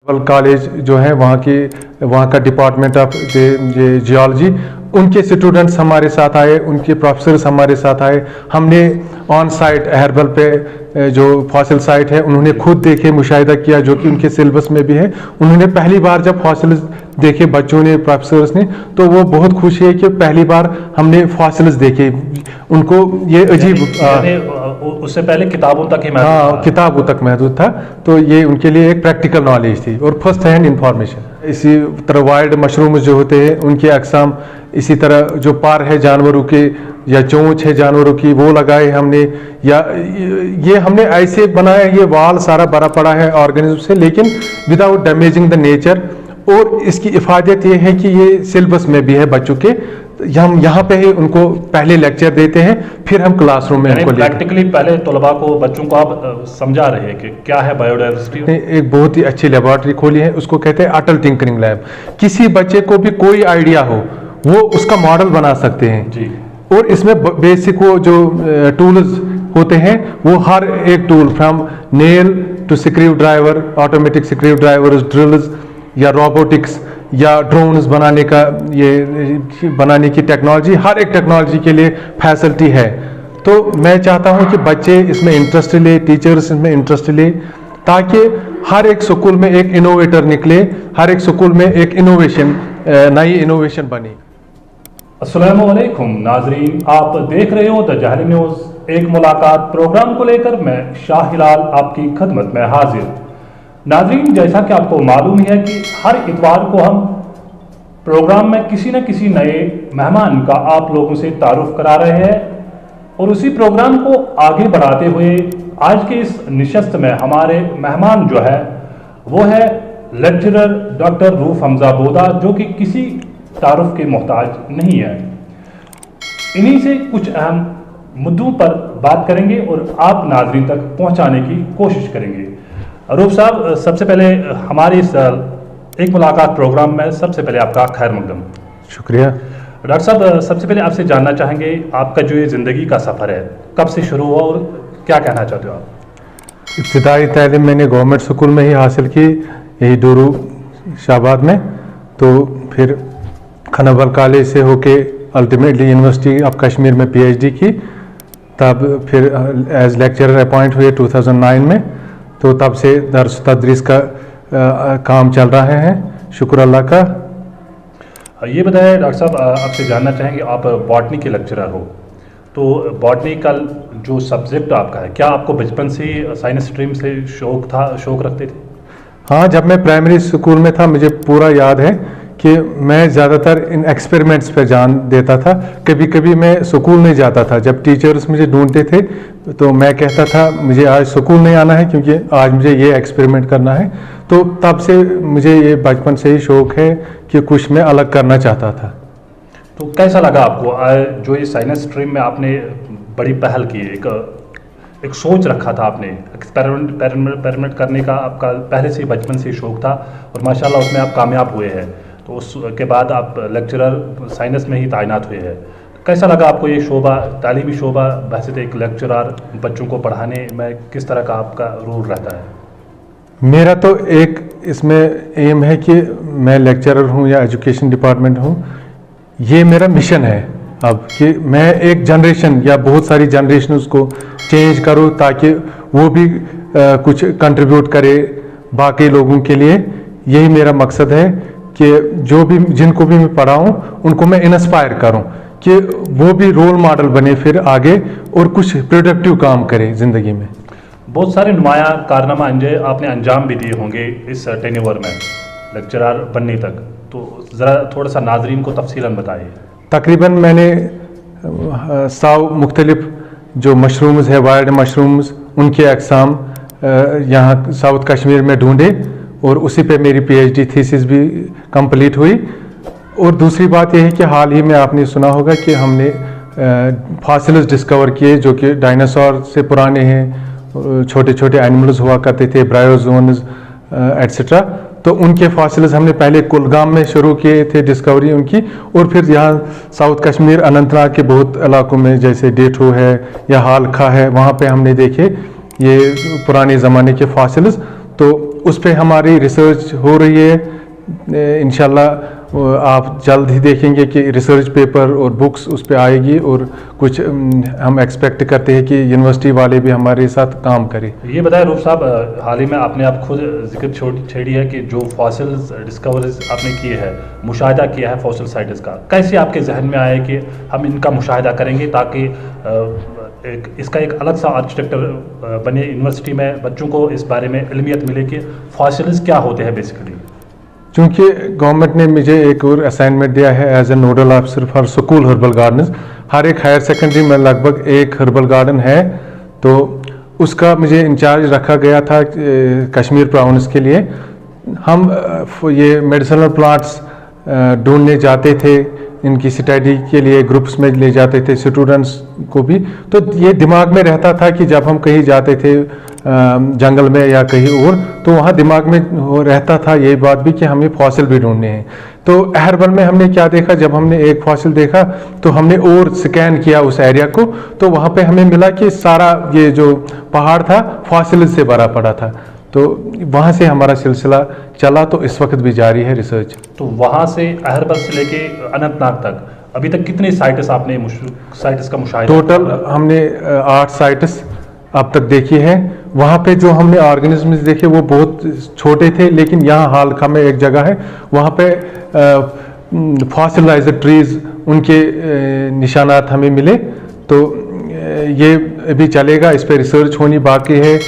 College जो है वहाँ का डिपार्टमेंट ऑफ जियोलॉजी, उनके स्टूडेंट्स हमारे साथ आए, उनके प्रोफेसर्स हमारे साथ आए। हमने ऑन साइट अहरबल पे जो फॉसिल साइट है उन्होंने खुद देखे, मुशाहिदा किया, जो कि उनके सिलेबस में भी है। उन्होंने पहली बार जब फॉसिल्स देखे बच्चों ने, प्रोफेसर्स ने, तो वो बहुत खुश है कि पहली बार हमने फॉसिल्स देखे। उनको ये अजीब, उससे पहले किताबों तक ही हाँ, किताबों तक महदूद था, तो ये उनके लिए एक प्रैक्टिकल नॉलेज थी और फर्स्ट हैंड इंफॉर्मेशन। इसी तरह वाइल्ड मशरूम्स जो होते हैं उनके अकसाम, इसी तरह जो पार है जानवरों के या चोंच है जानवरों की, वो लगाए हमने। या ये हमने ऐसे बनाया, ये वाल सारा भरा पड़ा है ऑर्गेनिज्म से, लेकिन विदाउट डैमेजिंग द नेचर। और इसकी इफादत ये है कि ये सिलेबस में भी है बच्चों के। हम यहाँ पे ही उनको पहले लेक्चर देते हैं, फिर हम क्लासरूम में उनको प्रैक्टिकली पहले तलबा को, बच्चों को आप समझा रहे हैं कि क्या है बायोडाइवर्सिटी। एक बहुत ही अच्छी लेबोरेटरी खोली है, उसको कहते हैं अटल टिंकरिंग लैब। किसी बच्चे को भी कोई आइडिया हो, वो उसका मॉडल बना सकते हैं जी। और इसमें बेसिक वो जो टूल्स होते हैं, वो हर एक tool from nail to screw driver, automatic screw drivers, drills या रोबोटिक्स या ड्रोन्स बनाने का, ये बनाने की टेक्नोलॉजी, हर एक टेक्नोलॉजी के लिए फैसिलिटी है। तो मैं चाहता हूं कि बच्चे इसमें इंटरेस्ट ले, टीचर्स इसमें इंटरेस्ट ले, ताकि हर एक स्कूल में एक इनोवेटर निकले, हर एक स्कूल में एक इनोवेशन, नई इनोवेशन बने। अस्सलामु अलैकुम नाजरीन, आप देख रहे हो द जहरी न्यूज़। एक मुलाकात प्रोग्राम को लेकर मैं शाह हिलाल आपकी खदमत में हाजिर। नाजरीन, जैसा कि आपको मालूम है कि हर इतवार को हम प्रोग्राम में किसी न किसी नए मेहमान का आप लोगों से तारुफ करा रहे हैं, और उसी प्रोग्राम को आगे बढ़ाते हुए आज के इस निशस्त में हमारे मेहमान जो है वो है लेक्चरर डॉक्टर रूफ हमजा बोदा, जो कि किसी तारुफ के मोहताज नहीं है। इन्हीं से कुछ अहम मुद्दों पर बात करेंगे और आप नाजरीन तक पहुंचाने की कोशिश करेंगे। रूफ साहब, सबसे पहले हमारी इस एक मुलाकात प्रोग्राम में सबसे पहले आपका खैर मकदम। शुक्रिया। डॉक्टर साहब, सबसे पहले आपसे जानना चाहेंगे आपका जो ये ज़िंदगी का सफ़र है कब से शुरू हुआ और क्या कहना चाहते हो आप? इब्तिदाई तालीम मैंने गवर्नमेंट स्कूल में ही हासिल की, यही डोरू शाहबाद में। तो फिर खनाबल कॉलेज से होके अल्टीमेटली यूनिवर्सिटी ऑफ कश्मीर में PhD की। तब फिर एज लेक्चरर अपॉइंट हुए 2009 में। तो तब से दर्स तदरीस का काम चल रहा है, शुक्र अल्लाह का। ये बताएं डॉक्टर साहब, आपसे जानना चाहेंगे, आप बॉटनी के लेक्चरर हो, तो बॉटनी का जो सब्जेक्ट आपका है, क्या आपको बचपन से ही साइंस स्ट्रीम से शौक रखते थे? हाँ, जब मैं प्राइमरी स्कूल में था मुझे पूरा याद है कि मैं ज़्यादातर इन एक्सपेरिमेंट्स पर जान देता था। कभी कभी मैं स्कूल नहीं जाता था, जब टीचर्स मुझे ढूंढते थे तो मैं कहता था मुझे आज स्कूल नहीं आना है क्योंकि आज मुझे ये एक्सपेरिमेंट करना है। तो तब से मुझे ये बचपन से ही शौक है कि कुछ मैं अलग करना चाहता था। तो कैसा लगा आपको जो ये साइंस स्ट्रीम में आपने बड़ी पहल की, एक सोच रखा था आपने, एक्सपेरिमेंट करने का आपका पहले से ही बचपन से ही शौक था और माशाल्लाह उसमें आप कामयाब हुए हैं, तो उसके बाद आप लेक्चरर साइंस में ही तैनात हुए हैं। कैसा लगा आपको ये शोबा, तालीमी शोबा, वैसे एक लेक्चरर बच्चों को पढ़ाने में किस तरह का आपका रोल रहता है? मेरा तो एक इसमें एम है कि मैं लेक्चरर हूँ या एजुकेशन डिपार्टमेंट हूँ, ये मेरा मिशन है अब कि मैं एक जनरेशन या बहुत सारी जनरेशन को चेंज करूँ ताकि वो भी कुछ कंट्रीब्यूट करे बाकी लोगों के लिए। यही मेरा मकसद है कि जो भी जिनको भी मैं पढ़ाऊँ उनको मैं इंस्पायर करूँ कि वो भी रोल मॉडल बने फिर आगे और कुछ प्रोडक्टिव काम करें ज़िंदगी में। बहुत सारे नुमाया कारनामा आपने अंजाम भी दिए होंगे इस टेन्योर में लेक्चरर बनने तक, तो ज़रा थोड़ा सा नाजरीन को तफसीलन बताइए। तकरीबन मैंने 100 मुख्तलिफ जो मशरूम्स है, वाइल्ड मशरूम्स, उनके अकसाम यहाँ साउथ कश्मीर में ढूंढे और उसी पे मेरी PhD थीसिस भी कंप्लीट हुई। और दूसरी बात यह है कि हाल ही में आपने सुना होगा कि हमने फॉसिल्स डिस्कवर किए जो कि डायनासोर से पुराने हैं, छोटे छोटे एनिमल्स हुआ करते थे, ब्रायोजोन्स एट्सेट्रा। तो उनके फॉसिल्स हमने पहले कुलगाम में शुरू किए थे डिस्कवरी उनकी, और फिर यहाँ साउथ कश्मीर अनंतनाग के बहुत इलाकों में जैसे डेठो है या हालखा है, वहाँ पे हमने देखे ये पुराने ज़माने के फॉसिल्स। तो उस पर हमारी रिसर्च हो रही है। इंशाल्लाह आप जल्द ही देखेंगे कि रिसर्च पेपर और बुक्स उस पर आएगी, और कुछ हम एक्सपेक्ट करते हैं कि यूनिवर्सिटी वाले भी हमारे साथ काम करें। ये बताएं रूफ साहब, हाल ही में आपने आप खुद जिक्र छेड़ी है कि जो फॉसिल्स डिस्कवरीज आपने किए हैं, मुशाहिदा किया है फॉसिल साइट्स का, कैसे आपके जहन में आया कि हम इनका मुशाहिदा करेंगे ताकि इसका एक अलग सा आर्किटेक्चर बने, यूनिवर्सिटी में बच्चों को इस बारे में इल्मियत मिले कि फॉसिल्स क्या होते हैं बेसिकली। क्योंकि गवर्नमेंट ने मुझे एक और असाइनमेंट दिया है as a nodal officer for school herbal gardens. हर एक हायर सेकेंडरी में लगभग एक हर्बल गार्डन है, तो उसका मुझे इंचार्ज रखा गया था कश्मीर प्रोविंस के लिए। हम ये मेडिसिनल प्लांट्स ढूंढने जाते थे, इनकी स्टडी के लिए ग्रुप्स में ले जाते थे स्टूडेंट्स को भी। तो ये दिमाग में रहता था कि जब हम कहीं जाते थे जंगल में या कहीं और, तो वहाँ दिमाग में रहता था यही बात भी कि हमें फॉसिल भी ढूंढने हैं। तो अहरबल में हमने क्या देखा, जब हमने एक फॉसिल देखा तो हमने और स्कैन किया उस एरिया को, तो वहाँ पे हमें मिला कि सारा ये जो पहाड़ था फॉसिल से भरा पड़ा था। तो वहाँ से हमारा सिलसिला चला, तो इस वक्त भी जारी है रिसर्च। तो वहाँ से अहरबल से लेके अनंतनाग तक अभी तक कितनी साइट्स आपने साइट्स का मुशाहिदा? टोटल हमने 8 साइट्स अब तक देखी है। वहाँ पे जो हमने ऑर्गेनिजम्स देखे वो बहुत छोटे थे, लेकिन यहाँ हालखा में एक जगह है, वहाँ पे फॉसिलाइज्ड ट्रीज उनके निशानात हमें मिले। तो ये भी चलेगा, इस पे रिसर्च होनी बाकी है।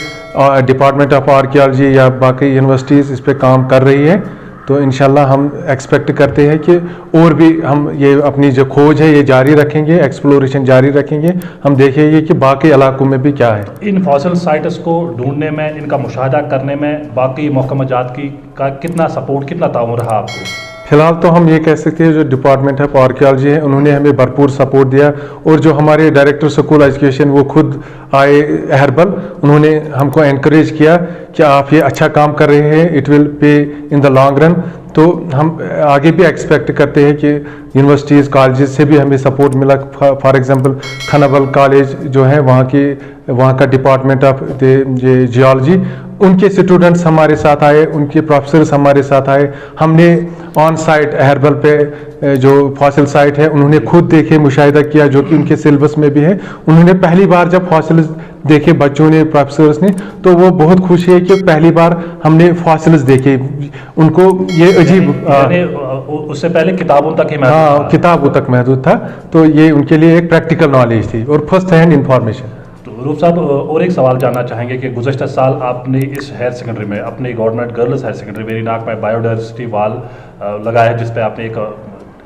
डिपार्टमेंट ऑफ आर्कियोलॉजी या बाकी यूनिवर्सिटीज़ इस पे काम कर रही है। तो इंशाल्लाह हम एक्सपेक्ट करते हैं कि और भी हम ये अपनी जो खोज है ये जारी रखेंगे, एक्सप्लोरेशन जारी रखेंगे, हम देखेंगे कि बाकी इलाकों में भी क्या है। इन फॉसिल साइट्स को ढूंढने में, इनका मुशाहिदा करने में बाकी महकमा जात का कितना सपोर्ट, कितना ताउन रहा आपको? फिलहाल तो हम ये कह सकते हैं जो डिपार्टमेंट ऑफ आर्कियोलॉजी है उन्होंने हमें भरपूर सपोर्ट दिया, और जो हमारे डायरेक्टर स्कूल एजुकेशन वो खुद आए अहरबल, उन्होंने हमको एनकरेज किया कि आप ये अच्छा काम कर रहे हैं, it will pay in the long run. तो हम आगे भी एक्सपेक्ट करते हैं कि यूनिवर्सिटीज़ कॉलेजेस से भी हमें सपोर्ट मिला। फॉर एग्जांपल खनाबल कॉलेज जो है वहाँ का डिपार्टमेंट ऑफ जियोलॉजी, उनके स्टूडेंट्स हमारे साथ आए, उनके प्रोफेसर्स हमारे साथ आए। हमने ऑन साइट अहरबल पे जो फॉसिल साइट है उन्होंने खुद देखे, मुशाहिदा किया, जो कि उनके सिलेबस में भी है। उन्होंने पहली बार जब फॉसिल्स देखे बच्चों ने, प्रोफेसर्स ने, तो वो बहुत खुश है कि पहली बार हमने फॉसिल्स देखे। उनको ये अजीब उससे पहले किताबों तक ही हाँ, किताबों तक महदूद था, तो ये उनके लिए एक प्रैक्टिकल नॉलेज थी और फर्स्ट हैंड इंफॉर्मेशन। रूप साहब, और एक सवाल जानना चाहेंगे कि गुज़श्ता साल आपने इस हायर सेकेंडरी में, अपने government girls higher secondary Verinag में बायोडाइवर्सिटी वाल लगाया है, जिस पे आपने एक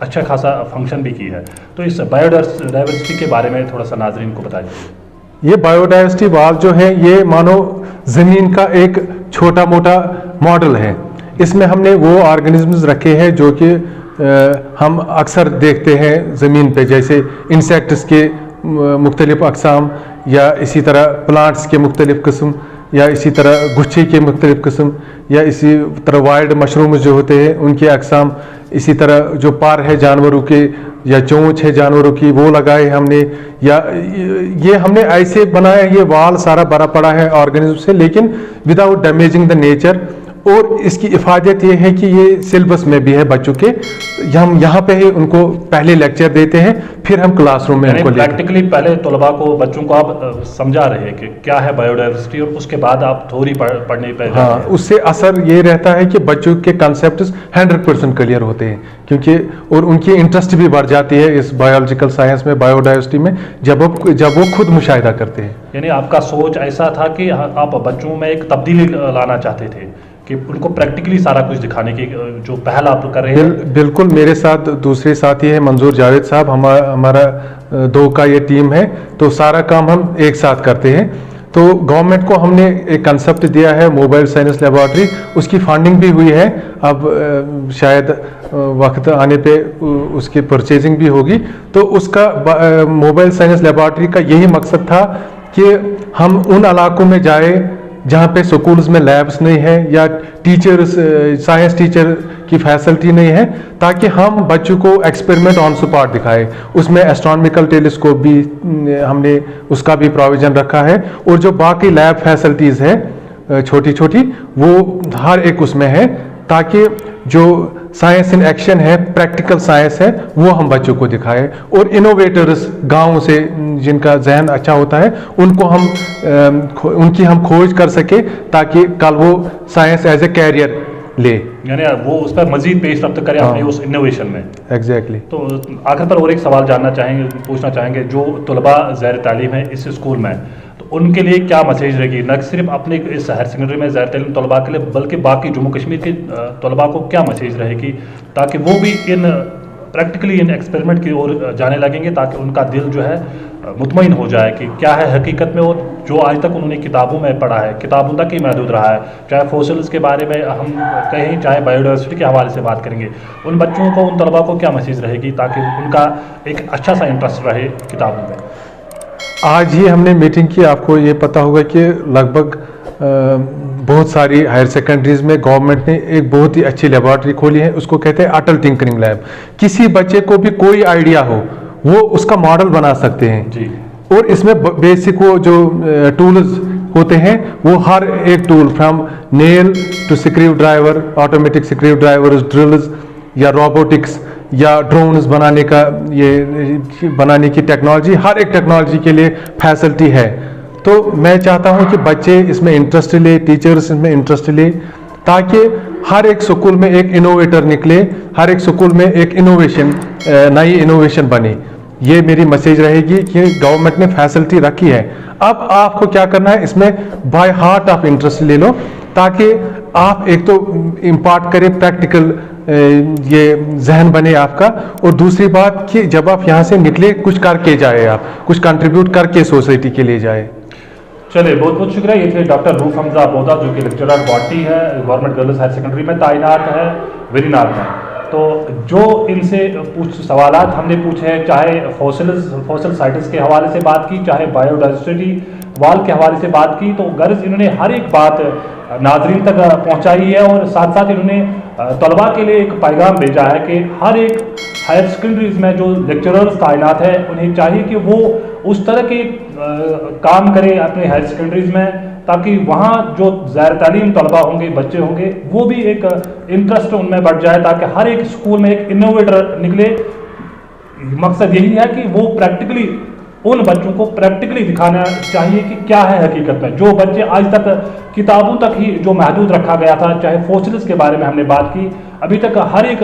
अच्छा खासा फंक्शन भी की है। तो इस बायोडाइवर्सिटी के बारे में थोड़ा सा नाजरीन को बताइए। ये बायोडाइवर्सिटी वाल जो है ये मानो ज़मीन का एक छोटा मोटा मॉडल है। इसमें हमने वो ऑर्गेनिजम्स रखे हैं जो कि हम अक्सर देखते हैं ज़मीन पे, जैसे इंसेक्ट्स के मुख्तलिफ अक़साम, या इसी तरह प्लांट्स के मुख्तलिफ किस्म, या इसी तरह गुच्छे के मुख्तलिफ किस्म, या इसी तरह वाइल्ड मशरूम जो होते हैं उनके अक़साम, इसी तरह जो पार है जानवरों के या चोंच है जानवरों की वो लगाए हमने। या ये हमने ऐसे बनाया, ये वाल सारा भरा पड़ा है ऑर्गेनिज्म से, लेकिन विदाउट डैमेजिंग द नेचर। और इसकी इफादत ये है कि ये सिलेबस में भी है बच्चों के, हम यहाँ पे ही उनको पहले लेक्चर देते हैं, फिर हम क्लासरूम में उनको प्रैक्टिकली पहले तलबा को, बच्चों को आप समझा रहे हैं कि क्या है बायोडाइवर्सिटी, और उसके बाद आप थ्योरी पढ़ने पे। हाँ, उससे असर ये रहता है कि बच्चों के कंसेप्ट 100% क्लियर होते हैं, क्योंकि और उनकी इंटरेस्ट भी बढ़ जाती है इस बायोलॉजिकल साइंस में, बायोडाइवर्सिटी में, जब वो खुद मुशाहिदा करते हैं। यानी आपका सोच ऐसा था कि आप बच्चों में एक तब्दीली लाना चाहते थे कि उनको प्रैक्टिकली सारा कुछ दिखाने की जो पहल आप कर रहे हैं। बिल्कुल, मेरे साथ दूसरे साथी हैं मंजूर जावेद साहब, हमारा 2 का ये टीम है, तो सारा काम हम एक साथ करते हैं। तो गवर्नमेंट को हमने एक कंसेप्ट दिया है मोबाइल साइंस लेबॉर्ट्री, उसकी फंडिंग भी हुई है, अब शायद वक्त आने पे उसकी परचेजिंग भी होगी। तो उसका मोबाइल साइंस लेबॉर्ट्री का यही मकसद था कि हम उन इलाकों में जाए जहाँ पे स्कूल्स में लैब्स नहीं है या टीचर्स, साइंस टीचर की फैसिलिटी नहीं है, ताकि हम बच्चों को एक्सपेरिमेंट ऑन स्पॉट दिखाए। उसमें एस्ट्रोनॉमिकल टेलीस्कोप भी हमने उसका भी प्रोविज़न रखा है, और जो बाकी लैब फैसिलिटीज़ है छोटी छोटी, वो हर एक उसमें है, ताकि जो साइंस इन एक्शन है, प्रैक्टिकल साइंस है, वो हम बच्चों को दिखाएं। और इनोवेटर्स गांव से जिनका जहन अच्छा होता है, उनको हम उनकी हम खोज कर सके, ताकि कल वो साइंस एज ए कैरियर ले, यानी वो उस पर मजीद पेश रफ्त करे अपने उस इनोवेशन में। एग्जैक्टली। तो आखिर पर और एक सवाल पूछना चाहेंगे, जो तलबा ज़ैर तालीम है इस स्कूल में, तो उनके लिए क्या मैसेज रहेगी, न सिर्फ अपने इस हायर सेकेंडरी में ज़ैर तालीम तलबा के लिए, बल्कि बाकी जम्मू कश्मीर के तलबा को क्या मैसेज रहेगी, ताकि वो भी इन प्रैक्टिकली इन एक्सपेरिमेंट की ओर जाने लगेंगे, ताकि उनका दिल जो है मुतमईन हो जाए कि क्या है हकीकत में, और जो आज तक उन्होंने किताबों में पढ़ा है, किताबों तक ही महदूद रहा है। चाहे फॉसिल्स के बारे में हम कहें, चाहे बायोडाइवर्सिटी के हवाले से बात करेंगे, उन बच्चों को, उन तलबा को क्या मैसेज रहेगी, ताकि उनका एक अच्छा सा इंटरेस्ट रहे किताबों में। आज ही हमने मीटिंग की, आपको ये पता होगा कि लगभग बहुत सारी हायर सेकेंडरीज में गवर्नमेंट ने एक बहुत ही अच्छी लेबॉर्ट्री खोली है, उसको कहते हैं अटल टिंकरिंग लैब। किसी बच्चे को भी कोई आइडिया हो, वो उसका मॉडल बना सकते हैं जी। और इसमें बेसिक वो जो टूल्स होते हैं, वो हर एक tool from nail to screw driver, automatic screw driver, drills या रोबोटिक्स या ड्रोन्स बनाने का, ये बनाने की टेक्नोलॉजी, हर एक टेक्नोलॉजी के लिए फैसिलिटी है। तो मैं चाहता हूं कि बच्चे इसमें इंटरेस्ट ले, टीचर्स इसमें इंटरेस्ट ले, ताकि हर एक स्कूल में एक इनोवेटर निकले, हर एक स्कूल में एक इनोवेशन, नई इनोवेशन बने। ये मेरी मैसेज रहेगी कि गवर्नमेंट ने फैसिलिटी रखी है, अब आपको क्या करना है, इसमें बाय हार्ट ऑफ इंटरेस्ट ले लो, ताकि आप एक तो इम्पार्ट करें प्रैक्टिकल, ये जहन बने आपका, और दूसरी बात कि जब आप यहाँ से निकले कुछ करके जाए, आप कुछ कंट्रीब्यूट करके सोसाइटी के लिए जाए। चलिए, बहुत बहुत शुक्रिया। ये थे डॉक्टर रूफ हमजा बोदा, जो कि लेक्चरर बॉटनी है, गवर्नमेंट गर्ल्स हायर सेकेंडरी में तैनात है वेरीनाग में। तो जो इनसे कुछ सवालात हमने पूछे हैं, चाहे फॉसिल साइट्स के हवाले से बात की, चाहे बायोडाइवर्सिटी वाल के हवाले से बात की, तो गर्ज इन्होंने हर एक बात नाजरीन तक पहुंचाई है, और साथ साथ इन्होंने तलबा के लिए एक पैगाम भेजा है कि हर एक हायर सेकेंडरीज में जो लेक्चरर्स तैनात है, उन्हें चाहिए कि वो उस तरह के काम करें अपने हायर सेकेंडरीज में, ताकि वहाँ जो ज़ैर तालीम तलबा होंगे, बच्चे होंगे, वो भी एक इंटरेस्ट उनमें बढ़ जाए, ताकि हर एक स्कूल में एक इनोवेटर निकले। मकसद यही है कि वो प्रैक्टिकली उन बच्चों को प्रैक्टिकली दिखाना चाहिए कि क्या है हकीकत में। जो बच्चे आज तक किताबों तक ही जो महदूद रखा गया था, चाहे फॉसिल्स के बारे में हमने बात की, अभी तक हर एक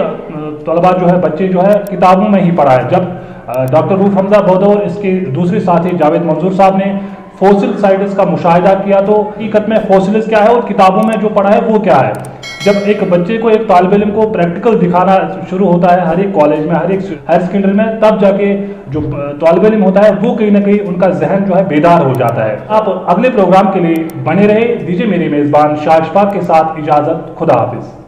तलबा जो है, बच्चे जो है, किताबों में ही पढ़ा है। जब डॉक्टर रूफ हमजा बोदा और इसके दूसरे साथी जावेद मंजूर साहब ने फॉसिल साइट्स का मुशाहिदा किया, तो हकीकत में फॉसिल्स क्या है और किताबों में जो पढ़ा है वो क्या है। जब एक बच्चे को, एक तालिब इल्म को प्रैक्टिकल दिखाना शुरू होता है हर एक कॉलेज में, हर एक हायर सेकेंडरी में, तब जाके जो तालिब इल्म होता है वो कहीं ना कहीं उनका जहन जो है बेदार हो जाता है। आप अगले प्रोग्राम के लिए बने रहे। दीजिए मेरे मेज़बान शाह इशफाक के साथ इजाज़त। खुदा हाफिज़।